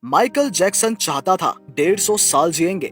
Michael Jackson चाहता था 150 साल जिएंगे।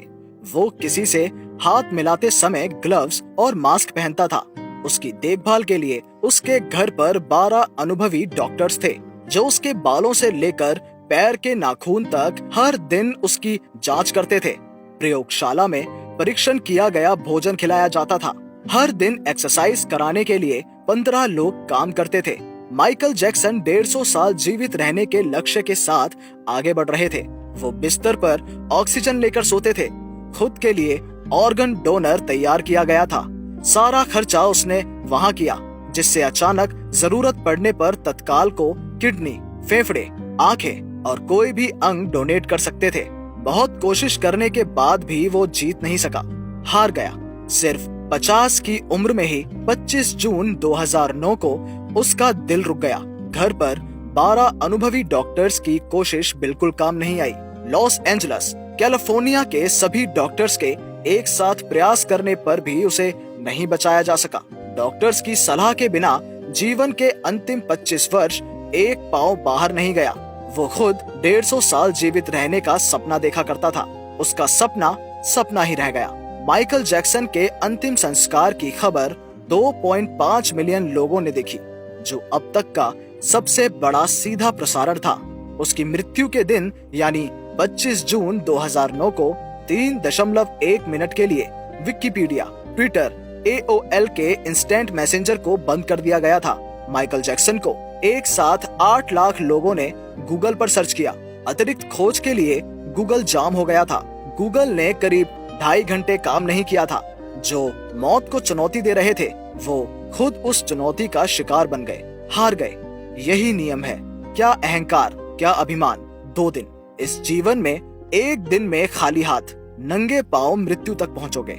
वो किसी से हाथ मिलाते समय ग्लव्स और मास्क पहनता था। उसकी देखभाल के लिए उसके घर पर 12 अनुभवी डॉक्टर्स थे, जो उसके बालों से लेकर पैर के नाखून तक हर दिन उसकी जांच करते थे। प्रयोगशाला में परीक्षण किया गया भोजन खिलाया जाता था। हर दिन एक्सरसाइज कराने के लिए 15 लोग काम करते थे। माइकल जैक्सन 150 साल जीवित रहने के लक्ष्य के साथ आगे बढ़ रहे थे। वो बिस्तर पर ऑक्सीजन लेकर सोते थे। खुद के लिए ऑर्गन डोनर तैयार किया गया था। सारा खर्चा उसने वहां किया, जिससे अचानक जरूरत पड़ने पर तत्काल को किडनी, फेफड़े, आंखें और कोई भी अंग डोनेट कर सकते थे। बहुत कोशिश करने के बाद भी वो जीत नहीं सका, हार गया। सिर्फ 50 की उम्र में ही 25 जून 2009 को उसका दिल रुक गया। घर पर 12 अनुभवी डॉक्टर्स की कोशिश बिल्कुल काम नहीं आई। लॉस एंजलस, कैलिफोर्निया के सभी डॉक्टर्स के एक साथ प्रयास करने पर भी उसे नहीं बचाया जा सका। डॉक्टर्स की सलाह के बिना जीवन के अंतिम 25 वर्ष एक पांव बाहर नहीं गया। वो खुद 150 साल जीवित रहने का सपना देखा करता था। उसका सपना सपना ही रह गया। माइकल जैक्सन के अंतिम संस्कार की खबर 2.5 मिलियन लोगों ने देखी, जो अब तक का सबसे बड़ा सीधा प्रसारण था। उसकी मृत्यु के दिन यानी 25 जून 2009 को 3.1 मिनट के लिए विकिपीडिया, ट्विटर, AOL के इंस्टेंट मैसेंजर को बंद कर दिया गया था। माइकल जैक्सन को एक साथ 8 लाख लोगों ने गूगल पर सर्च किया। अतिरिक्त खोज के लिए गूगल जाम हो गया था। गूगल ने करीब 2.5 घंटे काम नहीं किया था। जो मौत को चुनौती दे रहे थे, वो खुद उस चुनौती का शिकार बन गए, हार गए। यही नियम है। क्या अहंकार, क्या अभिमान। 2 दिन। इस जीवन में एक दिन में खाली हाथ, नंगे पांव मृत्यु तक पहुंचोगे।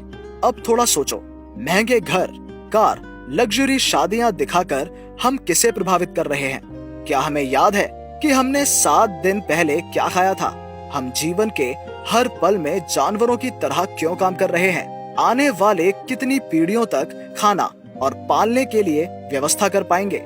अब थोड़ा सोचो, महंगे घर, कार, लग्जरी शादियां दिखाकर हम किसे प्रभावित कर रहे हैं? क्या हमें याद है कि हमने 7 दिन पहले क्या खाया था? हम जीवन के हर पल में जानवरों की तरह क्यों काम कर रहे हैं? आने वाले कितनी पीढ़ियों तक खाना और पालने के लिए व्यवस्था कर पाएंगे?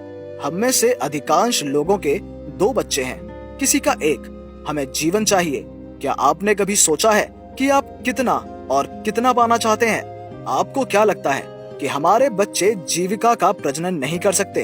हम में से अधिकांश लोगों के 2 बच्चे हैं, किसी का 1। हमें जीवन चाहिए। क्या आपने कभी सोचा है कि आप कितना और कितना पाना चाहते हैं? आपको क्या लगता है कि हमारे बच्चे जीविका का प्रजनन नहीं कर सकते?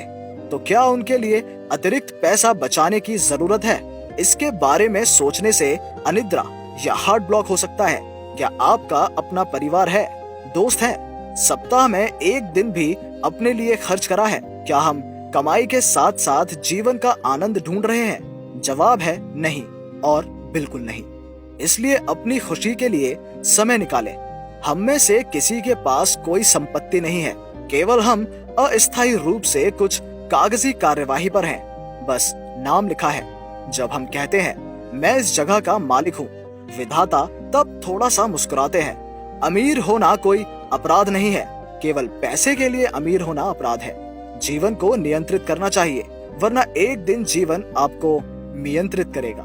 तो क्या उनके लिए अतिरिक्त पैसा बचाने की जरूरत है? इसके बारे में सोचने से अनिद्रा या हार्ट ब्लॉक हो सकता है। क्या आपका अपना परिवार है, दोस्त है? सप्ताह में एक दिन भी अपने लिए खर्च करा है? क्या हम कमाई के साथ साथ जीवन का आनंद ढूंढ रहे हैं? जवाब है नहीं और बिल्कुल नहीं। इसलिए अपनी खुशी के लिए समय निकालें। हम में से किसी के पास कोई संपत्ति नहीं है, केवल हम अस्थायी रूप से कुछ कागजी कार्यवाही पर हैं। बस नाम लिखा है। जब हम कहते हैं मैं इस जगह का मालिक हूँ, विधाता, तब थोड़ा सा मुस्कुराते हैं। अमीर होना कोई अपराध नहीं है, केवल पैसे के लिए अमीर होना अपराध है। जीवन को नियंत्रित करना चाहिए, वरना एक दिन जीवन आपको नियंत्रित करेगा।